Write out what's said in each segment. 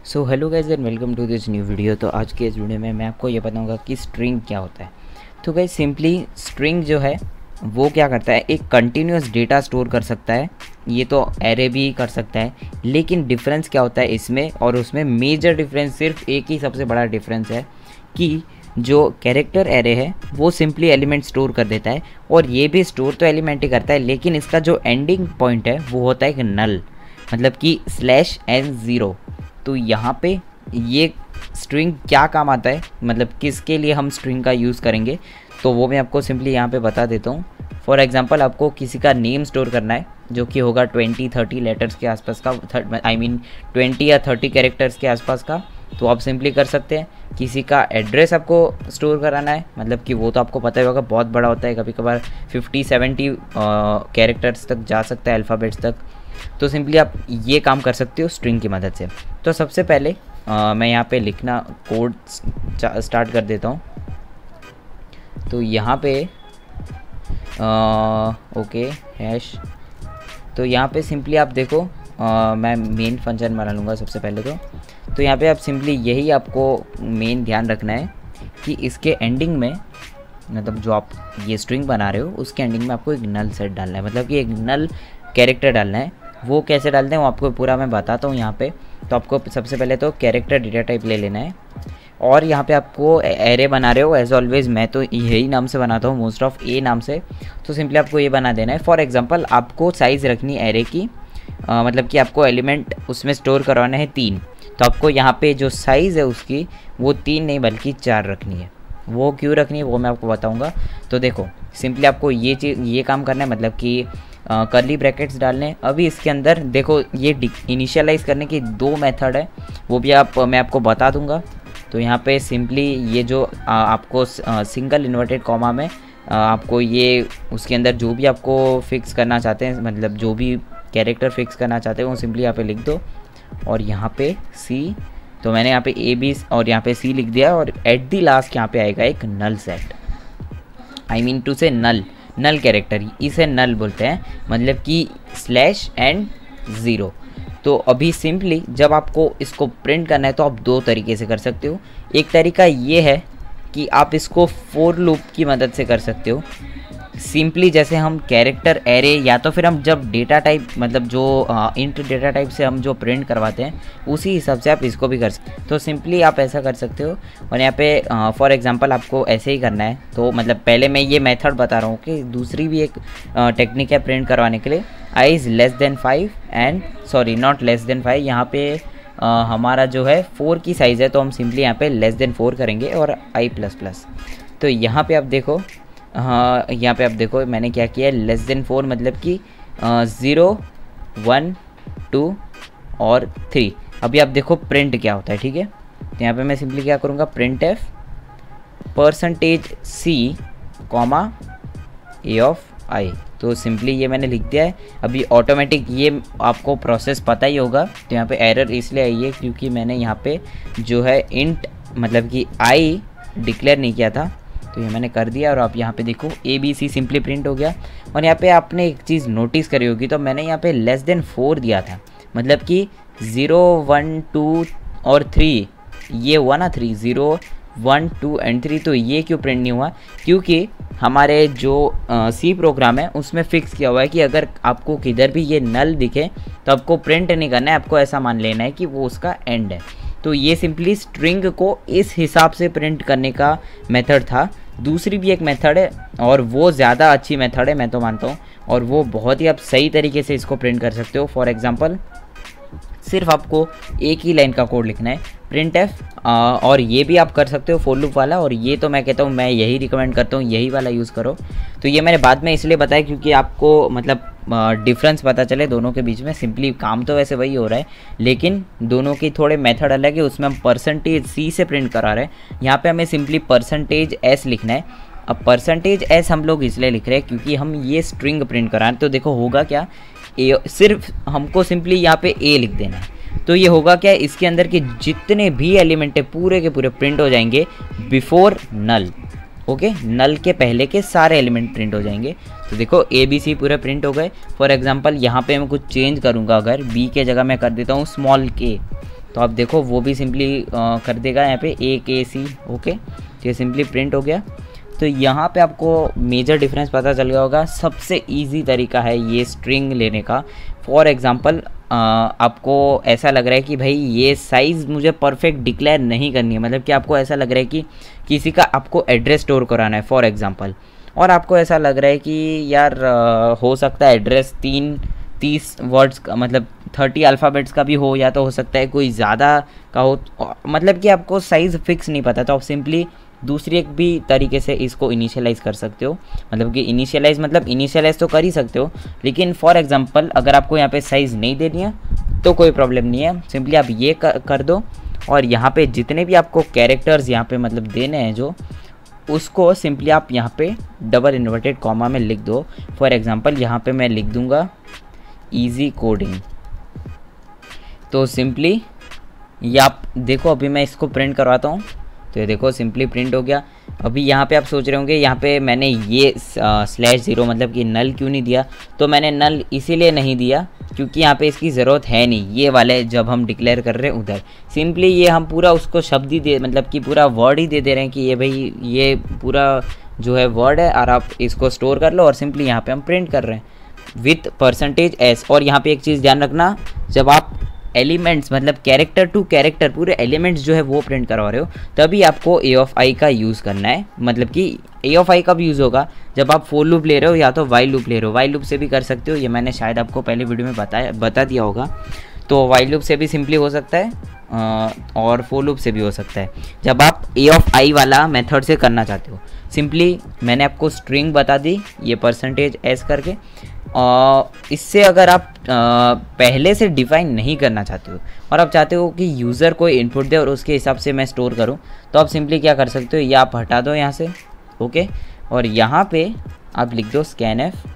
So hello guys and welcome to this new video. तो आज के इस वीडियो में मैं आपको ये बताऊंगा कि स्ट्रिंग क्या होता है। तो गाइज सिंपली स्ट्रिंग जो है वो क्या करता है, एक कंटिन्यूस डेटा स्टोर कर सकता है। ये तो एरे भी कर सकता है, लेकिन डिफरेंस क्या होता है इसमें और उसमें, मेजर डिफरेंस सिर्फ एक ही सबसे बड़ा डिफरेंस है कि जो कैरेक्टर एरे है वो सिंपली एलिमेंट स्टोर कर देता है, और ये भी स्टोर तो एलिमेंट ही करता है, लेकिन इसका जो एंडिंग पॉइंट है वो होता है एक नल, मतलब कि /n0। तो यहाँ पे ये स्ट्रिंग क्या काम आता है, मतलब किसके लिए हम स्ट्रिंग का यूज़ करेंगे, तो वो मैं आपको सिंपली यहाँ पे बता देता हूँ। फॉर एग्जांपल आपको किसी का नेम स्टोर करना है जो कि होगा 20-30 लेटर्स के आसपास का, 20 या 30 कैरेक्टर्स के आसपास का, तो आप सिंपली कर सकते हैं। किसी का एड्रेस आपको स्टोर कराना है, मतलब कि वो तो आपको पता ही होगा बहुत बड़ा होता है, कभी कभार 50-70 कैरेक्टर्स तक जा सकता है, अल्फ़ाबेट्स तक। तो सिंपली आप ये काम कर सकते हो स्ट्रिंग की मदद से। तो सबसे पहले मैं यहाँ पे लिखना कोड स्टार्ट कर देता हूँ। तो यहाँ पे ओके हैश, तो यहाँ पे सिंपली आप देखो मैं मेन फंक्शन बना लूँगा सबसे पहले। तो यहाँ पे आप सिंपली यही आपको मेन ध्यान रखना है कि इसके एंडिंग में, मतलब जो आप ये स्ट्रिंग बना रहे हो उसके एंडिंग में आपको एक नल सेट डालना है, मतलब कि एक नल कैरेक्टर डालना है। वो कैसे डालते हैं वो आपको पूरा मैं बताता हूँ यहाँ पे। तो आपको सबसे पहले तो कैरेक्टर डेटा टाइप ले लेना है, और यहाँ पे आपको एरे बना रहे हो एज ऑलवेज, मैं तो यही नाम से बनाता हूँ मोस्ट ऑफ, ए नाम से। तो सिंपली आपको ये बना देना है। फॉर एग्जांपल आपको साइज़ रखनी है एरे की, मतलब कि आपको एलिमेंट उसमें स्टोर करवाना है 3, तो आपको यहाँ पे जो साइज़ है उसकी वो 3 नहीं बल्कि 4 रखनी है। वो क्यों रखनी है वो मैं आपको बताऊँगा। तो देखो सिंपली आपको ये काम करना है, मतलब कि कर्ली ब्रैकेट्स डालने। अभी इसके अंदर देखो ये इनिशियलाइज़ करने की 2 मेथड है, वो भी मैं आपको बता दूंगा। तो यहाँ पे सिंपली ये जो आपको सिंगल इन्वर्टेड कॉमा में आपको ये उसके अंदर जो भी आपको फिक्स करना चाहते हैं, मतलब जो भी कैरेक्टर फिक्स करना चाहते हैं वो सिंपली यहाँ पे लिख दो, और यहाँ पे सी, तो मैंने यहाँ पे AB और यहाँ पे C लिख दिया, और एट दी लास्ट यहाँ पे आएगा एक null set, I mean to say null character, इसे नल बोलते हैं, मतलब कि /n0। तो अभी सिंपली जब आपको इसको प्रिंट करना है तो आप 2 तरीके से कर सकते हो। एक तरीका ये है कि आप इसको फॉर लूप की मदद से कर सकते हो। सिंपली जैसे हम कैरेक्टर एरे, या तो फिर हम जब डेटा टाइप, मतलब जो इंट डेटा टाइप से हम जो प्रिंट करवाते हैं उसी हिसाब से आप इसको भी कर सकते हो। तो सिंपली आप ऐसा कर सकते हो। और यहाँ पे फॉर एग्जांपल आपको ऐसे ही करना है। तो मतलब पहले मैं ये मेथड बता रहा हूँ कि दूसरी भी एक टेक्निक है प्रिंट करवाने के लिए। i is <5 and sorry not <5, यहाँ पे हमारा जो है 4 की साइज़ है, तो हम सिंपली यहाँ पे <4 करेंगे, और i++। तो यहाँ पे आप देखो, हाँ यहाँ पे आप देखो मैंने क्या किया है, <4 मतलब कि 0, 1, 2 और 3। अभी आप देखो प्रिंट क्या होता है, ठीक है। तो यहाँ पे मैं सिंपली क्या करूँगा, printf %c, a of i। तो सिंपली ये मैंने लिख दिया है। अभी ऑटोमेटिक ये आपको प्रोसेस पता ही होगा। तो यहाँ पे एरर इसलिए आई है क्योंकि मैंने यहाँ पे जो है इंट, मतलब कि i डिक्लेयर नहीं किया था, तो ये मैंने कर दिया। और आप यहाँ पे देखो ABC सिंपली प्रिंट हो गया। और यहाँ पे आपने एक चीज़ नोटिस करी होगी, तो मैंने यहाँ पे <4 दिया था, मतलब कि 0, 1, 2 और 3, ये हुआ ना 3, 0, 1, 2 एंड 3। तो ये क्यों प्रिंट नहीं हुआ, क्योंकि हमारे जो C प्रोग्राम है उसमें फिक्स किया हुआ है कि अगर आपको किधर भी ये नल दिखे तो आपको प्रिंट नहीं करना है, आपको ऐसा मान लेना है कि वो उसका एंड है। तो ये सिंपली स्ट्रिंग को इस हिसाब से प्रिंट करने का मेथड था। दूसरी भी एक मेथड है, और वो ज़्यादा अच्छी मेथड है मैं तो मानता हूँ, और वो बहुत ही आप सही तरीके से इसको प्रिंट कर सकते हो। फॉर एग्जांपल सिर्फ आपको एक ही लाइन का कोड लिखना है, printf, और ये भी आप कर सकते हो फॉर लूप वाला, और ये तो मैं कहता हूँ, मैं यही रिकमेंड करता हूँ, यही वाला यूज़ करो। तो ये मैंने बाद में इसलिए बताया क्योंकि आपको मतलब डिफरेंस पता चले दोनों के बीच में। सिंपली काम तो वैसे वही हो रहा है, लेकिन दोनों की थोड़े मेथड अलग है। उसमें हम %c से प्रिंट करा रहे हैं, यहाँ पे हमें सिंपली %s लिखना है। अब %s हम लोग इसलिए लिख रहे हैं क्योंकि हम ये स्ट्रिंग प्रिंट करा रहे हैं। तो देखो होगा क्या, सिर्फ हमको सिंपली यहाँ पे a लिख देना है। तो ये होगा क्या, इसके अंदर के जितने भी एलिमेंट है पूरे के पूरे प्रिंट हो जाएंगे बिफोर नल। ओके, नल के पहले के सारे एलिमेंट प्रिंट हो जाएंगे। तो देखो ABC पूरे प्रिंट हो गए। फॉर एग्जांपल यहाँ पे मैं कुछ चेंज करूँगा, अगर B के जगह मैं कर देता हूँ स्मॉल k, तो आप देखो वो भी सिंपली कर देगा यहाँ पे AKC। ओके, तो ये सिंपली प्रिंट हो गया। तो यहाँ पे आपको मेजर डिफरेंस पता चल गया होगा। सबसे इजी तरीका है ये स्ट्रिंग लेने का। फॉर एग्जांपल आपको ऐसा लग रहा है कि भाई ये साइज़ मुझे परफेक्ट डिक्लेयर नहीं करनी है, मतलब कि आपको ऐसा लग रहा है कि किसी का आपको एड्रेस स्टोर कराना है फॉर एग्जांपल, और आपको ऐसा लग रहा है कि यार हो सकता है एड्रेस 30 वर्ड्स का, मतलब 30 अल्फ़ाबेट्स का भी हो, या तो हो सकता है कोई ज़्यादा का हो, मतलब कि आपको साइज़ फिक्स नहीं पता, तो आप सिंपली दूसरी एक भी तरीके से इसको इनिशियलाइज़ कर सकते हो। मतलब कि इनिशियलाइज़ तो कर ही सकते हो, लेकिन फॉर एग्जांपल अगर आपको यहाँ पे साइज़ नहीं देनी है तो कोई प्रॉब्लम नहीं है, सिंपली आप ये कर दो। और यहाँ पे जितने भी आपको कैरेक्टर्स यहाँ पे मतलब देने हैं जो, उसको सिंपली आप यहाँ पे डबल इन्वर्टेड कॉमा में लिख दो। फॉर एग्जांपल यहाँ पे मैं लिख दूँगा ईजी कोडिंग। तो सिंपली ये आप देखो, अभी मैं इसको प्रिंट करवाता हूँ, तो ये देखो सिंपली प्रिंट हो गया। अभी यहाँ पे आप सोच रहे होंगे यहाँ पे मैंने ये /0 मतलब कि नल क्यों नहीं दिया, तो मैंने नल इसीलिए नहीं दिया क्योंकि यहाँ पे इसकी ज़रूरत है नहीं, ये वाले जब हम डिक्लेयर कर रहे हैं उधर सिंपली ये हम पूरा उसको शब्द ही दे, मतलब कि पूरा वर्ड ही दे रहे हैं कि ये भाई ये पूरा जो है वर्ड है और आप इसको स्टोर कर लो, और सिंपली यहाँ पे हम प्रिंट कर रहे हैं विथ %s। और यहाँ पे एक चीज़ ध्यान रखना, जब आप एलिमेंट्स मतलब कैरेक्टर टू कैरेक्टर पूरे एलिमेंट्स जो है वो प्रिंट करवा रहे हो, तभी आपको a(i) का यूज़ करना है। मतलब कि a(i) कब यूज़ होगा, जब आप फॉर लूप ले रहे हो या तो वाइल लूप ले रहे हो। वाइल लूप से भी कर सकते हो, ये मैंने शायद आपको पहले वीडियो में बता दिया होगा। तो वाइल लूप से भी सिंपली हो सकता है और फॉर लूप से भी हो सकता है। जब आप a(i) वाला मेथड से करना चाहते हो, सिंपली मैंने आपको स्ट्रिंग बता दी ये %s करके। इससे अगर आप पहले से डिफ़ाइन नहीं करना चाहते हो और आप चाहते हो कि यूज़र कोई इनपुट दे और उसके हिसाब से मैं स्टोर करूं, तो आप सिंपली क्या कर सकते हो, ये आप हटा दो यहाँ से। ओके, और यहाँ पे आप लिख दो scanf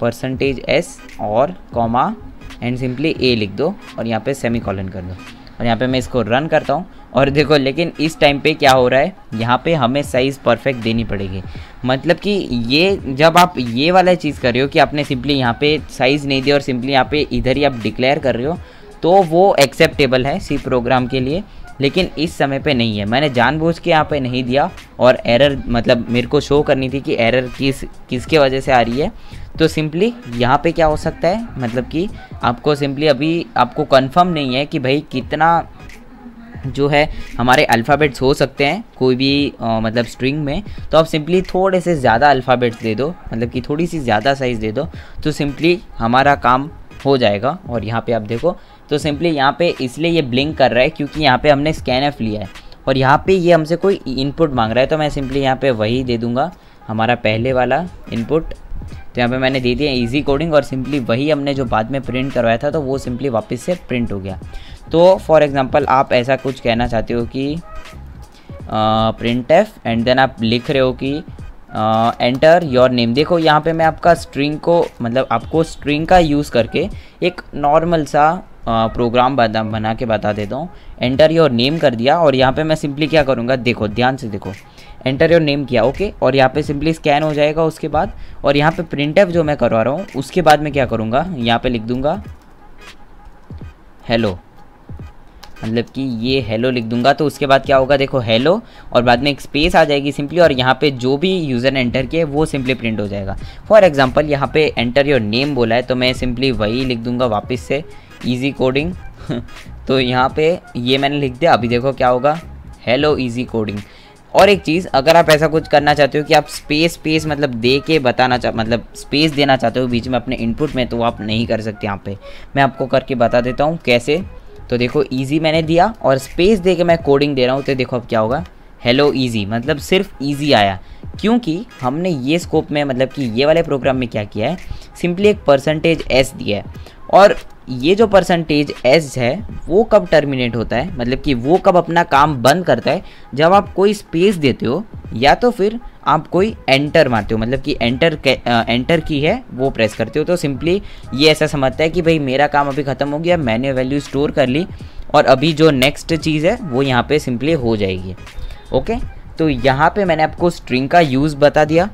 %s और कॉमा एंड सिंपली a लिख दो और यहाँ पे सेमीकोलन कर दो। और यहाँ पे मैं इसको रन करता हूँ और देखो, लेकिन इस टाइम पे क्या हो रहा है, यहाँ पे हमें साइज़ परफेक्ट देनी पड़ेगी। मतलब कि ये जब आप ये वाला चीज़ कर रहे हो कि आपने सिंपली यहाँ पे साइज़ नहीं दिया और सिंपली यहाँ पे इधर ही आप डिक्लेयर कर रहे हो, तो वो एक्सेप्टेबल है सी प्रोग्राम के लिए, लेकिन इस समय पे नहीं है। मैंने जानबूझ के यहाँ पे नहीं दिया और एरर मतलब मेरे को शो करनी थी कि एरर किसके वजह से आ रही है। तो सिंपली यहाँ पे क्या हो सकता है, मतलब कि आपको सिंपली अभी आपको कंफर्म नहीं है कि भाई कितना जो है हमारे अल्फ़ाबेट्स हो सकते हैं कोई भी मतलब स्ट्रिंग में, तो आप सिंपली थोड़े से ज़्यादा अल्फ़ाबेट्स दे दो, मतलब कि थोड़ी सी ज़्यादा साइज़ दे दो, तो सिंपली हमारा काम हो जाएगा। और यहाँ पे आप देखो, तो सिंपली यहाँ पे इसलिए ये ब्लिंक कर रहा है क्योंकि यहाँ पे हमने scanf लिया है और यहाँ पे ये हमसे कोई इनपुट मांग रहा है, तो मैं सिंपली यहाँ पे वही दे दूँगा हमारा पहले वाला इनपुट। तो यहाँ पे मैंने दे दिया ईजी कोडिंग और सिंपली वही हमने जो बाद में प्रिंट करवाया था, तो वो सिंपली वापस से प्रिंट हो गया। तो फॉर एग्जांपल आप ऐसा कुछ कहना चाहते हो कि printf एंड देन आप लिख रहे हो कि एंटर योर नेम। देखो यहाँ पे मैं आपका स्ट्रिंग को मतलब आपको स्ट्रिंग का यूज़ करके एक नॉर्मल सा प्रोग्राम बना के बता देता हूँ। एंटर योर नेम कर दिया और यहाँ पे मैं सिंपली क्या करूँगा, देखो ध्यान से देखो, एंटर योर नेम किया ओके, और यहाँ पे सिंपली स्कैन हो जाएगा उसके बाद। और यहाँ पे printf जो मैं करवा रहा हूँ उसके बाद मैं क्या करूँगा, यहाँ पे लिख दूँगा हेलो, मतलब कि ये हेलो लिख दूंगा। तो उसके बाद क्या होगा, देखो हेलो और बाद में एक स्पेस आ जाएगी सिंपली, और यहाँ पे जो भी यूज़र ने एंटर किया वो सिंपली प्रिंट हो जाएगा। फॉर एग्जांपल यहाँ पे एंटर योर नेम बोला है, तो मैं सिंपली वही लिख दूंगा वापस से ईजी कोडिंग तो यहाँ पे ये मैंने लिख दिया। अभी देखो क्या होगा, हेलो ईजी कोडिंग। और एक चीज़, अगर आप ऐसा कुछ करना चाहते हो कि आप स्पेस मतलब दे के मतलब स्पेस देना चाहते हो बीच में अपने इनपुट में, तो आप नहीं कर सकते। यहाँ पे मैं आपको करके बता देता हूँ कैसे। तो देखो ईजी मैंने दिया और स्पेस दे के मैं कोडिंग दे रहा हूँ, तो देखो अब क्या होगा, हेलो ईजी, मतलब सिर्फ ईजी आया क्योंकि हमने ये स्कोप में मतलब कि ये वाले प्रोग्राम में क्या किया है, सिंपली एक %s दिया है। और ये जो %s है वो कब टर्मिनेट होता है, मतलब कि वो कब अपना काम बंद करता है, जब आप कोई स्पेस देते हो या तो फिर आप कोई एंटर मारते हो, मतलब कि एंटर की है वो प्रेस करते हो। तो सिंपली ये ऐसा समझता है कि भाई मेरा काम अभी ख़त्म हो गया, मैंने वैल्यू स्टोर कर ली और अभी जो नेक्स्ट चीज़ है वो यहाँ पे सिंपली हो जाएगी। ओके, तो यहाँ पे मैंने आपको स्ट्रिंग का यूज़ बता दिया।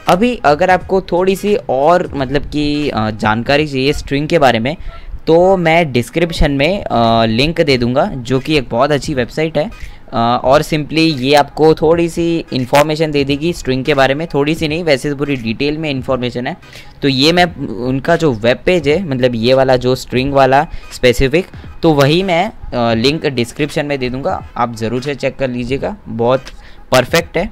अभी अगर आपको थोड़ी सी और मतलब कि जानकारी चाहिए स्ट्रिंग के बारे में, तो मैं डिस्क्रिप्शन में लिंक दे दूंगा, जो कि एक बहुत अच्छी वेबसाइट है। और सिंपली ये आपको थोड़ी सी इन्फॉर्मेशन दे देगी स्ट्रिंग के बारे में, थोड़ी सी नहीं, वैसे तो पूरी डिटेल में इन्फॉर्मेशन है। तो ये मैं उनका जो वेब पेज है, मतलब ये वाला जो स्ट्रिंग वाला स्पेसिफिक, तो वही मैं लिंक डिस्क्रिप्शन में दे दूंगा, आप ज़रूर से चेक कर लीजिएगा, बहुत परफेक्ट है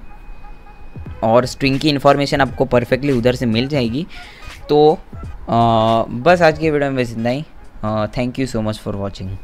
और स्ट्रिंग की इन्फॉर्मेशन आपको परफेक्टली उधर से मिल जाएगी। तो बस आज के वीडियो में बस इतना ही। Thank you so much for watching.